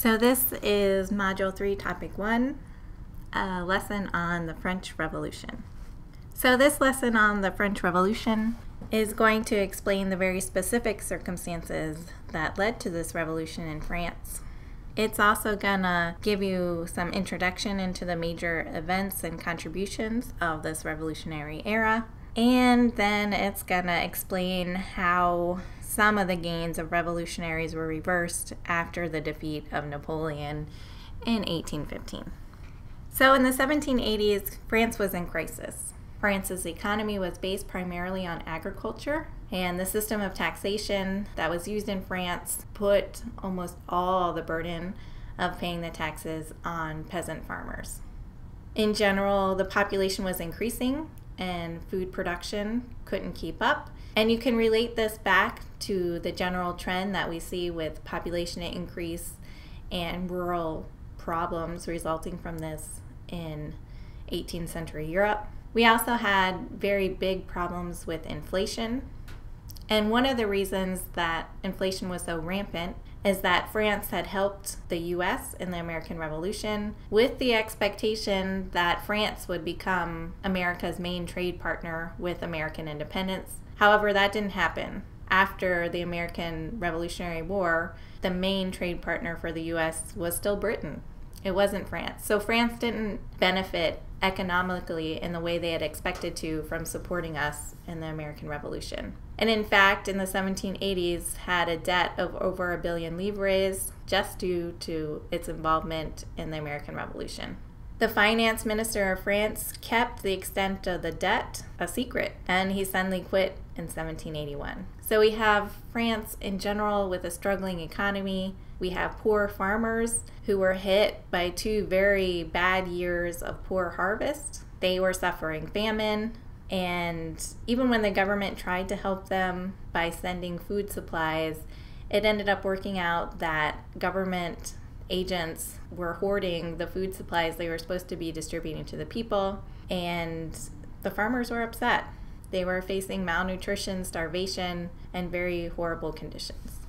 So this is Module 3, Topic 1, a lesson on the French Revolution. So this lesson on the French Revolution is going to explain the very specific circumstances that led to this revolution in France. It's also gonna give you some introduction into the major events and contributions of this revolutionary era. And then it's gonna explain how some of the gains of revolutionaries were reversed after the defeat of Napoleon in 1815. So in the 1780s, France was in crisis. France's economy was based primarily on agriculture, and the system of taxation that was used in France put almost all the burden of paying the taxes on peasant farmers. In general, the population was increasing and food production couldn't keep up. And you can relate this back to the general trend that we see with population increase and rural problems resulting from this in 18th century Europe. We also had very big problems with inflation. And one of the reasons that inflation was so rampant is that France had helped the US in the American Revolution with the expectation that France would become America's main trade partner with American independence. However, that didn't happen. After the American Revolutionary War, the main trade partner for the US was still Britain. It wasn't France. So France didn't benefit economically in the way they had expected to from supporting us in the American Revolution. And in fact, in the 1780s, had a debt of over 1 billion livres just due to its involvement in the American Revolution. The finance minister of France kept the extent of the debt a secret, and he suddenly quit in 1781. So we have France in general with a struggling economy. We have poor farmers who were hit by 2 very bad years of poor harvest. They were suffering famine, and even when the government tried to help them by sending food supplies, it ended up working out that government agents were hoarding the food supplies they were supposed to be distributing to the people, and the farmers were upset. They were facing malnutrition, starvation, and very horrible conditions.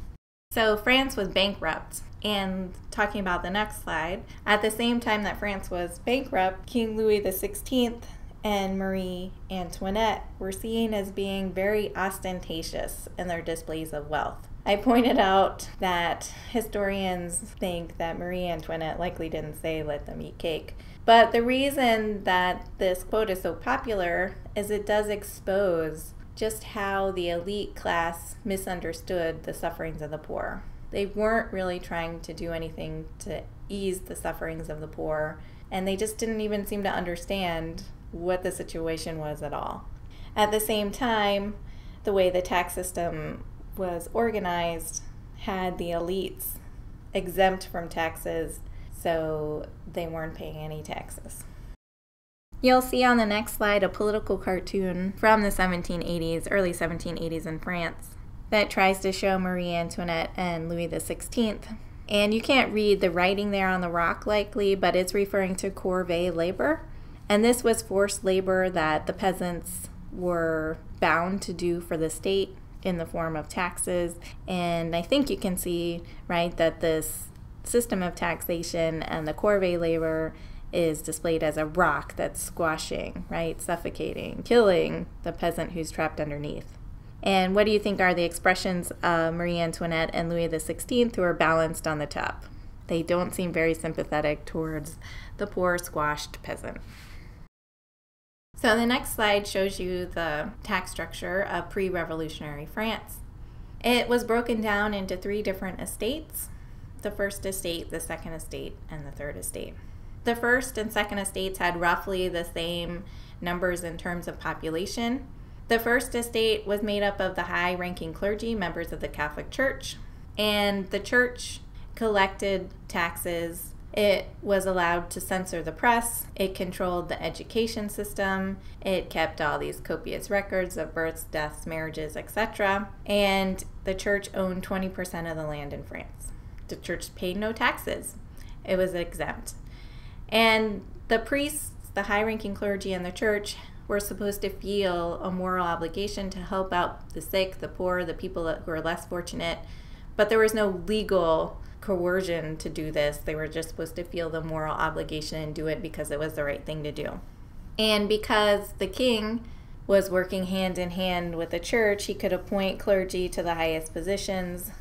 So France was bankrupt. And talking about the next slide, at the same time that France was bankrupt, King Louis XVI and Marie Antoinette were seen as being very ostentatious in their displays of wealth. I pointed out that historians think that Marie Antoinette likely didn't say let them eat cake. But the reason that this quote is so popular is it does expose just how the elite class misunderstood the sufferings of the poor. They weren't really trying to do anything to ease the sufferings of the poor, and they just didn't even seem to understand what the situation was at all. At the same time, the way the tax system was organized had the elites exempt from taxes, so they weren't paying any taxes. You'll see on the next slide a political cartoon from the 1780s, early 1780s in France, that tries to show Marie Antoinette and Louis XVI. And you can't read the writing there on the rock likely, but it's referring to corvée labor. And this was forced labor that the peasants were bound to do for the state in the form of taxes. And I think you can see, right, that this system of taxation and the corvée labor is displayed as a rock that's squashing, right, suffocating, killing the peasant who's trapped underneath. And what do you think are the expressions of Marie Antoinette and Louis XVI, who are balanced on the top? They don't seem very sympathetic towards the poor, squashed peasant. So the next slide shows you the tax structure of pre-revolutionary France. It was broken down into 3 different estates: the first estate, the second estate, and the third estate. The first and second estates had roughly the same numbers in terms of population. The first estate was made up of the high-ranking clergy, members of the Catholic Church, and the church collected taxes. It was allowed to censor the press. It controlled the education system. It kept all these copious records of births, deaths, marriages, etc. And the church owned 20% of the land in France. The church paid no taxes. It was exempt. And the priests, the high-ranking clergy in the church, were supposed to feel a moral obligation to help out the sick, the poor, the people who are less fortunate, but there was no legal coercion to do this. They were just supposed to feel the moral obligation and do it because it was the right thing to do. And because the king was working hand in hand with the church, he could appoint clergy to the highest positions.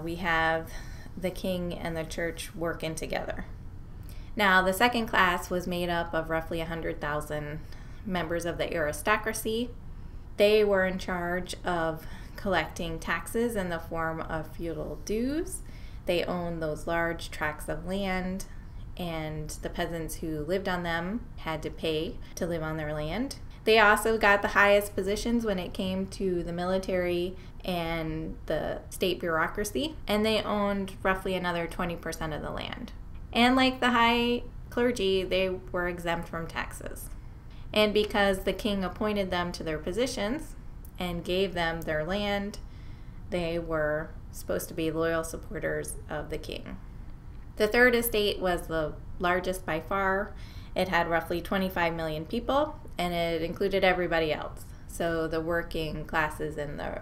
We have the king and the church working together. Now, the second class was made up of roughly 100,000 members of the aristocracy. They were in charge of collecting taxes in the form of feudal dues. They owned those large tracts of land, and the peasants who lived on them had to pay to live on their land. They also got the highest positions when it came to the military and the state bureaucracy, and they owned roughly another 20% of the land. And like the high clergy, they were exempt from taxes. And because the king appointed them to their positions and gave them their land, they were supposed to be loyal supporters of the king. The third estate was the largest by far. It had roughly 25 million people, and it included everybody else. So the working classes in the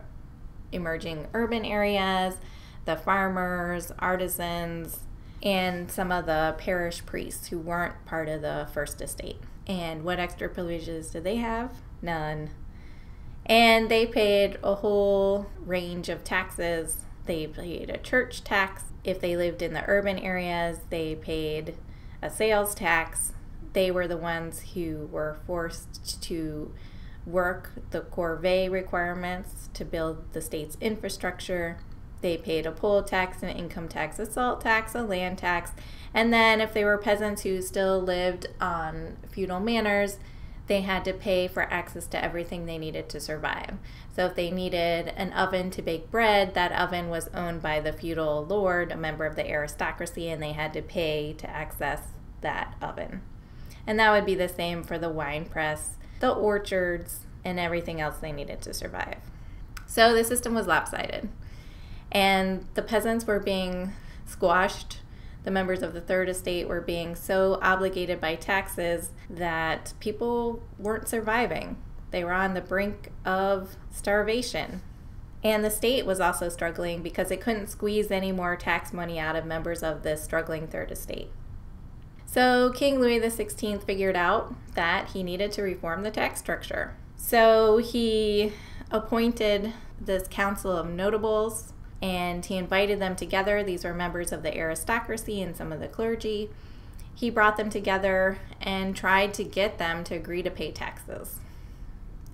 emerging urban areas, the farmers, artisans, and some of the parish priests who weren't part of the first estate. And what extra privileges did they have? None. And they paid a whole range of taxes. They paid a church tax. If they lived in the urban areas, they paid a sales tax. They were the ones who were forced to work the corvée requirements to build the state's infrastructure. They paid a poll tax, an income tax, a salt tax, a land tax, and then if they were peasants who still lived on feudal manors, they had to pay for access to everything they needed to survive. So if they needed an oven to bake bread, that oven was owned by the feudal lord, a member of the aristocracy, and they had to pay to access that oven. And that would be the same for the wine press, the orchards, and everything else they needed to survive. So the system was lopsided. And the peasants were being squashed. The members of the third estate were being so obligated by taxes that people weren't surviving. They were on the brink of starvation. And the state was also struggling because it couldn't squeeze any more tax money out of members of this struggling third estate. So King Louis XVI figured out that he needed to reform the tax structure. So he appointed this council of notables, and he invited them together. These were members of the aristocracy and some of the clergy. He brought them together and tried to get them to agree to pay taxes.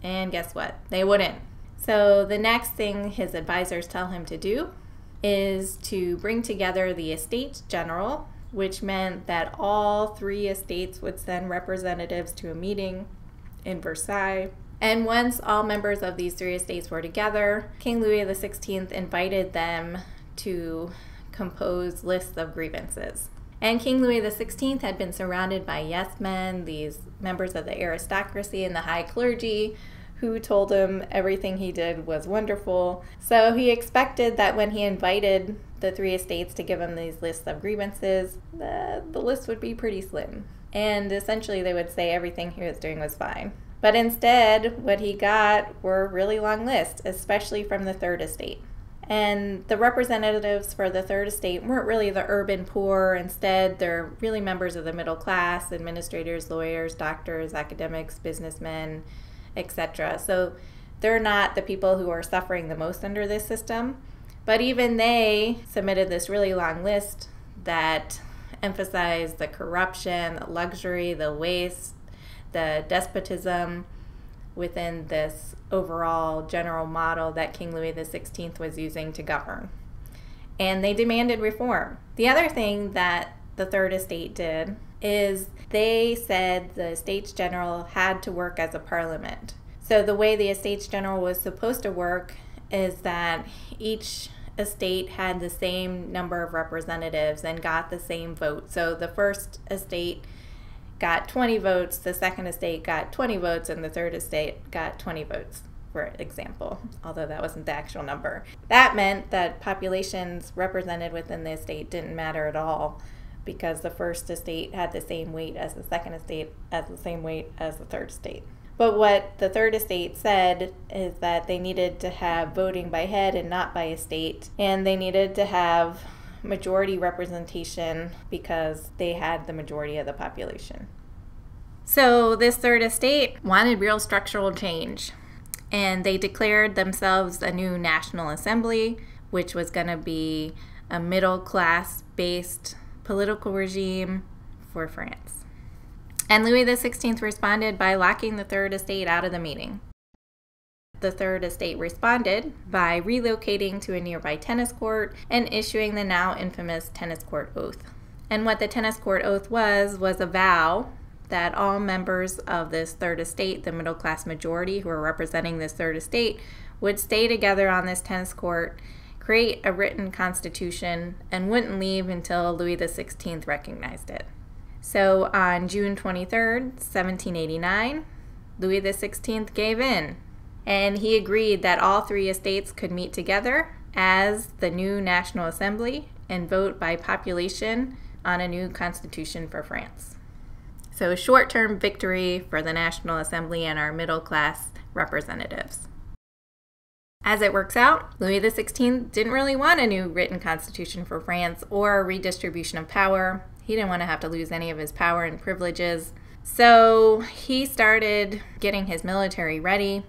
And guess what? They wouldn't. So the next thing his advisors tell him to do is to bring together the Estates General, which meant that all three estates would send representatives to a meeting in Versailles. And once all members of these three estates were together, King Louis XVI invited them to compose lists of grievances. And King Louis XVI had been surrounded by yes men, these members of the aristocracy and the high clergy, who told him everything he did was wonderful. So he expected that when he invited the three estates to give him these lists of grievances, the list would be pretty slim. And essentially they would say everything he was doing was fine. But instead, what he got were really long lists, especially from the third estate. And the representatives for the third estate weren't really the urban poor. Instead, they're really members of the middle class, administrators, lawyers, doctors, academics, businessmen, etc. So they're not the people who are suffering the most under this system. But even they submitted this really long list that emphasized the corruption, the luxury, the waste, the despotism within this overall general model that King Louis XVI was using to govern. And they demanded reform. The other thing that the third estate did is they said the Estates General had to work as a parliament. So the way the Estates General was supposed to work is that each estate had the same number of representatives and got the same vote. So the first estate got 20 votes, the second estate got 20 votes, and the third estate got 20 votes, for example, although that wasn't the actual number. That meant that populations represented within the estate didn't matter at all because the first estate had the same weight as the second estate, as the same weight as the third estate. But what the third estate said is that they needed to have voting by head and not by estate, and they needed to have majority representation because they had the majority of the population. So this third estate wanted real structural change, and they declared themselves a new National Assembly, which was going to be a middle-class-based political regime for France. And Louis XVI responded by locking the Third Estate out of the meeting. The Third Estate responded by relocating to a nearby tennis court and issuing the now infamous tennis court oath. And what the tennis court oath was a vow that all members of this Third Estate, the middle-class majority who are representing this Third Estate, would stay together on this tennis court, create a written constitution, and wouldn't leave until Louis XVI recognized it. So on June 23rd, 1789, Louis XVI gave in, and he agreed that all three estates could meet together as the new National Assembly and vote by population on a new constitution for France. So a short-term victory for the National Assembly and our middle-class representatives. As it works out, Louis XVI didn't really want a new written constitution for France or a redistribution of power. He didn't want to have to lose any of his power and privileges. So he started getting his military ready.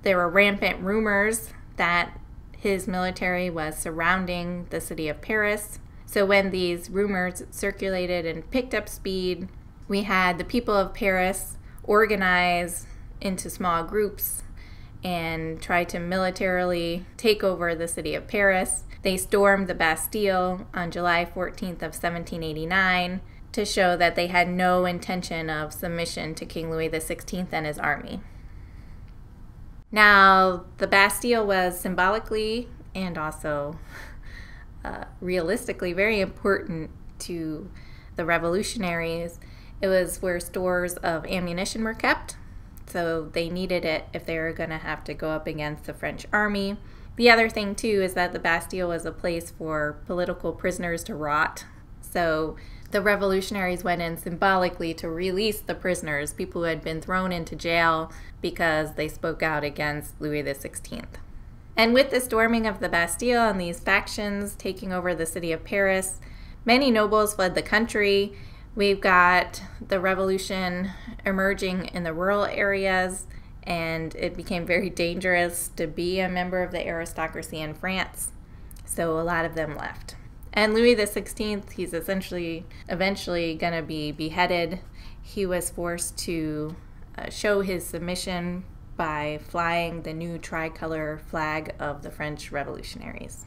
There were rampant rumors that his military was surrounding the city of Paris. So when these rumors circulated and picked up speed, we had the people of Paris organize into small groups and try to militarily take over the city of Paris. They stormed the Bastille on July 14th of 1789 to show that they had no intention of submission to King Louis XVI and his army. Now, the Bastille was symbolically and also realistically very important to the revolutionaries. It was where stores of ammunition were kept, so they needed it if they were going to have to go up against the French army. The other thing, too, is that the Bastille was a place for political prisoners to rot. So the revolutionaries went in symbolically to release the prisoners, people who had been thrown into jail because they spoke out against Louis XVI. And with the storming of the Bastille and these factions taking over the city of Paris, many nobles fled the country. We've got the revolution emerging in the rural areas, and it became very dangerous to be a member of the aristocracy in France. So a lot of them left. And Louis XVI, he's eventually going to be beheaded. He was forced to show his submission by flying the new tricolor flag of the French revolutionaries.